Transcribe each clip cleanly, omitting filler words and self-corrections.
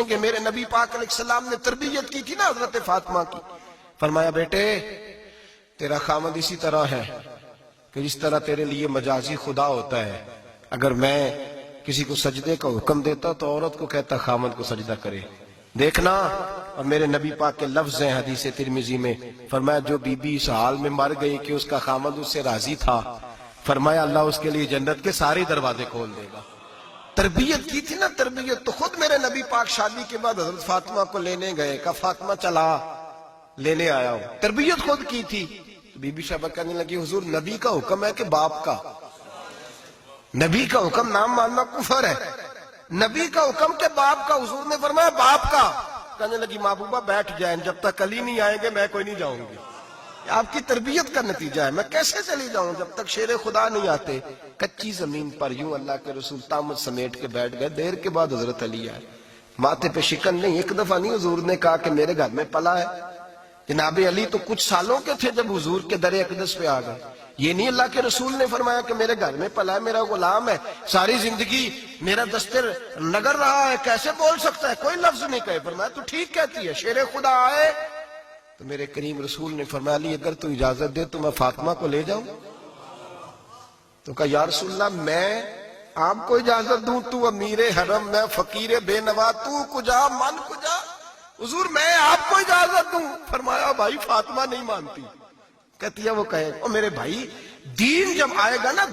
کہ میرے نبی پاک علیہ السلام نے تربیت کی تھی نا حضرت فاطمہ کی. فرمایا بیٹے تیرا خامد اسی طرح ہے کہ جس طرح تیرے لیے مجازی خدا ہوتا ہے. اگر میں کسی کو سجدے کا حکم دیتا تو عورت کو کہتا خامد کو سجدہ کرے. دیکھنا. اور میرے نبی پاک کے لفظ ہیں حدیث ترمذی میں, فرمایا جو بی بی اس حال میں مر گئی کہ اس کا خامد اس سے راضی تھا, فرمایا اللہ اس کے لیے جنت کے سارے دروازے کھول دے گا. تربیت کی تھی نا تربیت. تو خود میرے نبی پاک شادی کے بعد حضرت فاطمہ کو لینے گئے, کہا فاطمہ چلا لینے آیا ہوں. تربیت خود کی تھی. بی بی شہبہ کہنے لگی حضور نبی کا حکم ہے کہ باپ کا؟ نبی کا حکم نام ماننا کفر ہے. نبی کا حکم کہ باپ کا. حضور نے فرمایا باپ کا. کہنے لگی محبوبہ بیٹھ جائیں, جب تک علی نہیں آئیں گے میں کوئی نہیں جاؤں گی. آپ کی تربیت کا نتیجہ ہے. میں کیسے چلی جاؤں جب تک شیر خدا نہیں آتے. کچی زمین پر یوں اللہ کے رسول تامت سمیٹ کے بیٹھ گئے. دیر کے بعد حضرت علی آئے. ماتھے پہ شکن نہیں. ایک دفعہ نہیں حضور نے کہا کہ میرے گھر میں پلا ہے. جناب علی تو کچھ سالوں کے تھے جب حضور کے در اقدس پہ آ گئے. یہ نہیں اللہ کے رسول نے فرمایا کہ میرے گھر میں پلا ہے, میرا غلام ہے, ساری زندگی میرا دستر نگر رہا ہے, کیسے بول سکتا ہے؟ کوئی لفظ نہیں کہے. فرمایا تو ٹھیک کہتی ہے, شیر خدا آئے. تو میرے کریم رسول نے فرمایا علی اگر تو اجازت دے تو میں فاطمہ کو لے جاؤں. تو کہا یا رسول اللہ میں آپ کو اجازت دوں, تو امیر حرم, میں فقیر بے نوا, تو کجا من کجا. حضور میں آپ کو اجازت دوں. فرمایا بھائی فاطمہ نہیں مانتی. کہتی ہے وہ کہے او میرے بھائی دین جب آئے گا نا,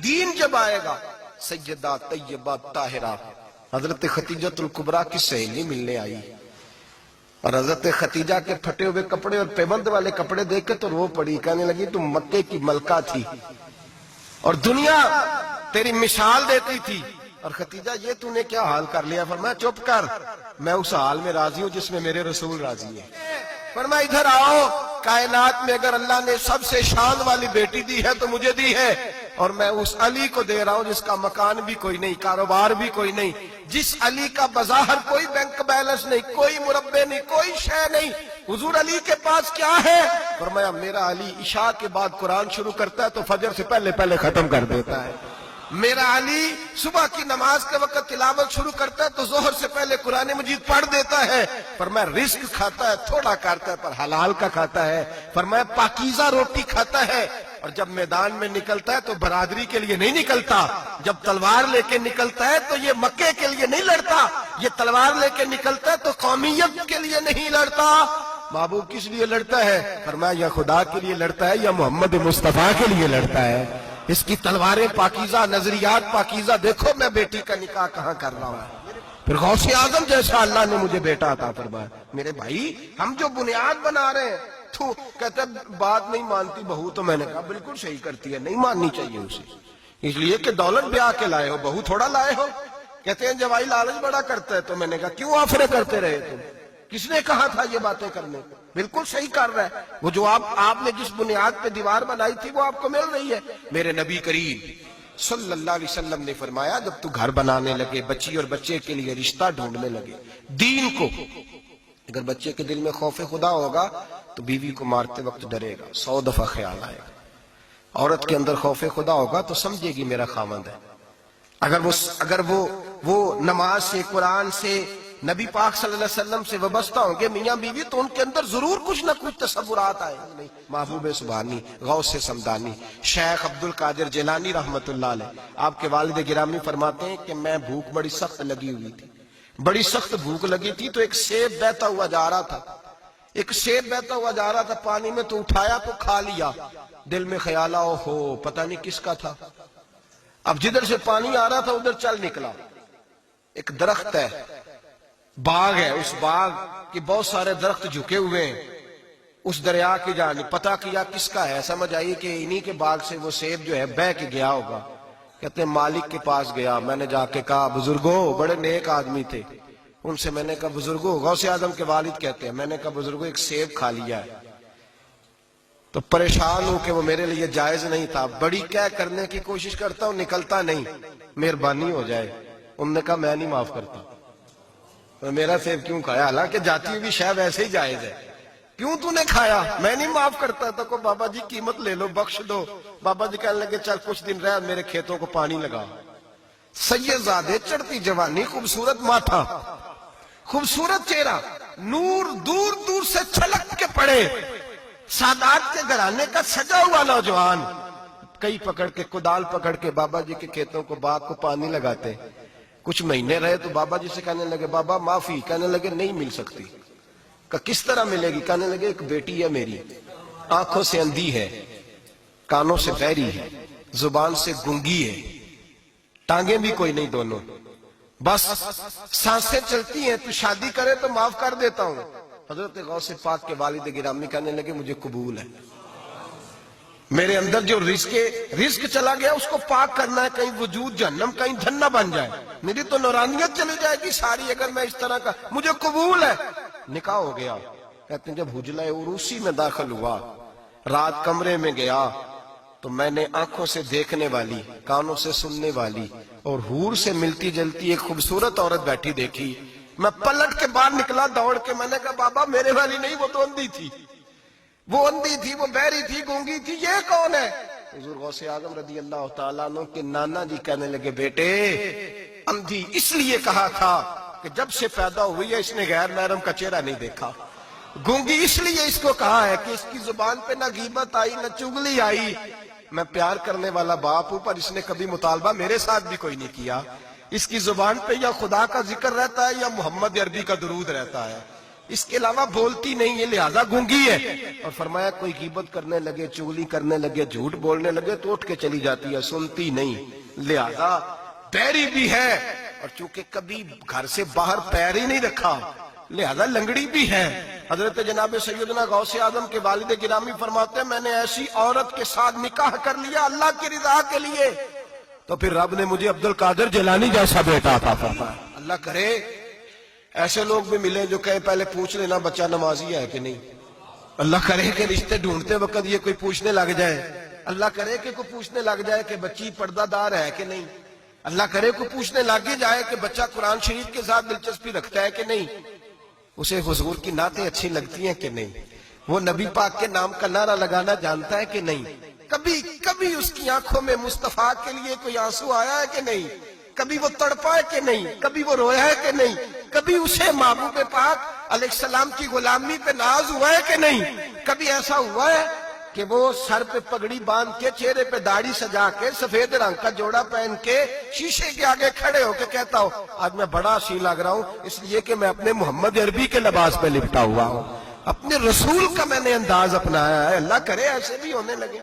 دین جب آئے گا, سیدہ طیبہ طاہرہ حضرت خدیجہ الکبریٰ کی سہیلی ملنے آئی, اور حضرت خدیجہ کے پھٹے ہوئے کپڑے اور پیبند والے کپڑے دیکھ کے تو رو پڑی. کہنے لگی تم مکے کی ملکہ تھی اور دنیا تیری مثال دیتی تھی, اور خدیجہ یہ تو نے کیا حال کر لیا. فرمایا چپ کر, میں اس حال میں راضی ہوں جس میں میرے رسول راضی ہے. فرمایا ادھر آؤ, کائنات میں اگر اللہ نے سب سے شان والی بیٹی دی ہے تو مجھے دی ہے, اور میں اس علی کو دے رہا ہوں جس کا مکان بھی کوئی نہیں, کاروبار بھی کوئی نہیں, جس علی کا بظاہر کوئی بینک بیلنس نہیں, کوئی مربع نہیں, کوئی شے نہیں. حضور علی کے پاس کیا ہے؟ فرمایا میرا علی عشاء کے بعد قرآن شروع کرتا ہے تو فجر سے پہلے ختم کر دیتا ہے. میرا علی صبح کی نماز کے وقت تلاوت شروع کرتا ہے تو ظہر سے پہلے قرآن مجید پڑھ دیتا ہے. فرمایا رزق کھاتا ہے, تھوڑا کھاتا ہے پر حلال کا کھاتا ہے. فرمایا پاکیزہ روٹی کھاتا ہے, اور جب میدان میں نکلتا ہے تو برادری کے لیے نہیں نکلتا. جب تلوار لے کے نکلتا ہے تو یہ مکے کے لیے نہیں لڑتا, یہ تلوار لے کے نکلتا ہے تو قومیت کے لیے نہیں لڑتا. محبوب کس لیے لڑتا ہے؟ فرمایا یا خدا کے لیے لڑتا ہے یا محمد مصطفیٰ کے لیے لڑتا ہے. اس کی تلواریں پاکیزہ, نظریات پاکیزہ. دیکھو میں بیٹی کا نکاح کہاں کر رہا ہوں. پھر غوث اعظم جیسا اللہ نے مجھے بیٹا عطا فرمایا. میرے بھائی ہم جو بنیاد بنا رہے ہیں, تو کہتے بات نہیں مانتی بہو. تو میں نے کہا بالکل صحیح کرتی ہے, نہیں ماننی چاہیے اسے, اس لیے کہ دولت بیاہ کے لائے ہو, بہو تھوڑا لائے ہو. کہتے ہیں جوائی لالچ بڑا کرتا ہے. تو میں نے کہا کیوں آفرے کرتے رہے تم؟ کس نے کہا تھا یہ باتیں کرنے؟ بالکل صحیح کر رہا ہے. وہ جو آپ نے جس بنیاد پہ دیوار بنائی تھی وہ آپ کو مل رہی ہے. میرے نبی کریم صلی اللہ علیہ وسلم نے فرمایا جب تو گھر بنانے لگے, بچی اور بچے کے لیے رشتہ ڈھونڈنے لگے, دین کو, اگر بچے کے دل میں خوف خدا ہوگا تو بیوی کو مارتے وقت ڈرے گا, 100 دفعہ خیال آئے گا. عورت کے اندر خوف خدا ہوگا تو سمجھے گی میرا خاوند ہے. اگر وہ نماز سے, قرآن سے, نبی پاک صلی اللہ علیہ وسلم سے وابستہ ہوں گے میاں بیوی, تو ان کے اندر ضرور کچھ نہ کچھ تصورات آئے. نہیں محبوب سبحانی, غوث سمدانی, شیخ عبد القادر جیلانی رحمت اللہ علیہ, آپ کے والد گرامی فرماتے ہیں کہ میں بھوک بڑی سخت لگی ہوئی تھی, بڑی سخت بھوک لگی تھی. تو ایک سیب بہتا ہوا جا رہا تھا, پانی میں, تو اٹھایا تو کھا لیا. دل میں خیال آؤ ہو پتہ نہیں کس کا تھا. اب جدھر سے پانی آ رہا تھا ادھر چل نکلا. ایک درخت ہے, باغ ہے, اس باغ کے بہت سارے درخت جھکے ہوئے ہیں. اس دریا کی جانب پتہ کیا کس کا ہے, سمجھ آئی کہ انہی کے باغ سے وہ سیب جو ہے بہ کے گیا ہوگا. کہتے ہیں مالک کے پاس گیا, میں نے جا کے کہا بزرگو, بڑے نیک آدمی تھے, ان سے میں نے کہا بزرگو, غوث اعظم کے والد کہتے ہیں, میں نے کہا بزرگو ایک سیب کھا لیا ہے. تو پریشان ہوں کہ وہ میرے لیے جائز نہیں تھا, بڑی کیا کرنے کی کوشش کرتا ہوں, نکلتا نہیں, مہربانی ہو جائے. انہوں نے کہا میں نہیں معاف کرتا. میرا سیب کیوں کھایا, حالانکہ جاتی ہوئی شاید ایسے ہی جائز ہے, کیوں تو نے کھایا؟ میں نہیں معاف کرتا. تو کو بابا جی قیمت لے لو, بخش دو. بابا جی کہنے لگے چل کچھ دن رہ, میرے کھیتوں کو پانی لگا. سید زادے, چڑھتی جوانی, خوبصورت ماتھا, خوبصورت چہرہ، نور دور دور سے چھلک کے پڑے، سادات کے گھرانے کا سجا ہوا نوجوان، کئی پکڑ کے کدال پکڑ کے بابا جی کے کھیتوں کو باغ کو پانی لگاتے. کچھ مہینے رہے تو بابا جی سے کہنے لگے بابا معافی، کہنے لگے نہیں مل سکتی. کہ کس طرح ملے گی؟ کہنے لگے ایک بیٹی ہے میری، آنکھوں سے اندھی ہے، کانوں سے بہری ہے، زبان سے گنگی ہے، ٹانگیں بھی کوئی نہیں دونوں، بس سانسیں چلتی ہیں، تو شادی کرے تو معاف کر دیتا ہوں. حضرت غوث پاک کے والد گرامی کہنے لگے مجھے قبول ہے، میرے اندر جو رزق چلا گیا اس کو پاک کرنا ہے، کہیں وجود جہنم کہیں دھن نہ بن جائے، میری تو نورانیت چلی جائے گی ساری اگر میں اس طرح کا. مجھے قبول ہے. نکاح ہو گیا. کہتے ہیں جب حجلہ عروسی میں داخل ہوا، رات کمرے میں گیا تو میں نے آنکھوں سے دیکھنے والی، کانوں سے سننے والی اور حور سے ملتی جلتی ایک خوبصورت عورت بیٹھی دیکھی. میں پلٹ کے باہر نکلا دوڑ کے، میں نے کہا بابا میرے والی نہیں، وہ تو اندھی تھی، وہ اندھی تھی، وہ بہری تھی، گونگی تھی، یہ کون ہے؟ حضور غوث اعظم رضی اللہ تعالیٰ عنہ کے نانا جی کہنے لگے بیٹے اندھی اس لیے کہا تھا کہ جب سے پیدا ہوئی ہے اس نے غیر محرم کا چہرہ نہیں دیکھا. گونگی اس لیے اس کو کہا ہے کہ اس کی زبان پہ نہ غیبت آئی نہ چغلی آئی. میں پیار کرنے والا باپ ہوں پر اس نے کبھی مطالبہ میرے ساتھ بھی کوئی نہیں کیا. اس کی زبان پہ یا خدا کا ذکر رہتا ہے یا محمد عربی کا درود رہتا ہے، اس کے علاوہ بولتی نہیں، یہ لہذا گونگی ہے. اور فرمایا کوئی غیبت کرنے لگے، چغلی کرنے لگے، جھوٹ بولنے لگے تو اٹھ کے چلی جاتی ہے، سنتی نہیں، لہذا بہری بھی ہے. اور چونکہ کبھی گھر سے باہر پیر ہی نہیں رکھا لہذا لنگڑی بھی ہے. حضرت جناب سیدنا غوث اعظم کے والد گرامی فرماتے ہیں میں نے ایسی عورت کے ساتھ نکاح کر لیا اللہ کی رضا کے لیے تو پھر رب نے مجھے عبد القادر جیلانی جیسا بیٹا عطا فرمایا. اللہ کرے ایسے لوگ بھی ملیں جو کہے پہلے پوچھ لینا بچہ نمازی ہے کہ نہیں. اللہ کرے کہ رشتے ڈھونڈتے وقت یہ کوئی پوچھنے لگ جائے. اللہ کرے کہ کوئی پوچھنے لگ جائے کہ بچی پردہ دار ہے کہ نہیں. اللہ کرے کوئی پوچھنے لگ جائے کہ بچہ قرآن شریف کے ساتھ دلچسپی رکھتا ہے کہ نہیں، اسے حضور کی نعتیں اچھی لگتی ہیں کہ نہیں، وہ نبی پاک کے نام کا نعرہ لگانا جانتا ہے کہ نہیں، کبھی اس کی آنکھوں میں مصطفیٰ کے لیے کوئی آنسو آیا ہے کہ نہیں، کبھی وہ تڑپا ہے کہ نہیں، کبھی وہ رویا ہے کہ نہیں، کبھی اسے محبوب پاک علیہ السلام کی غلامی پہ ناز ہوا ہے کہ نہیں، کبھی ایسا ہوا ہے کہ وہ سر پہ پگڑی باندھ کے چہرے پہ داڑھی سجا کے سفید رنگ کا جوڑا پہن کے شیشے کے آگے کھڑے ہو کے کہتا ہو آج میں بڑا حسین لگ رہا ہوں اس لیے کہ میں اپنے محمد عربی کے لباس پہ لپٹا ہوا ہوں، اپنے رسول کا میں نے انداز اپنایا ہے. اللہ کرے ایسے بھی ہونے لگے.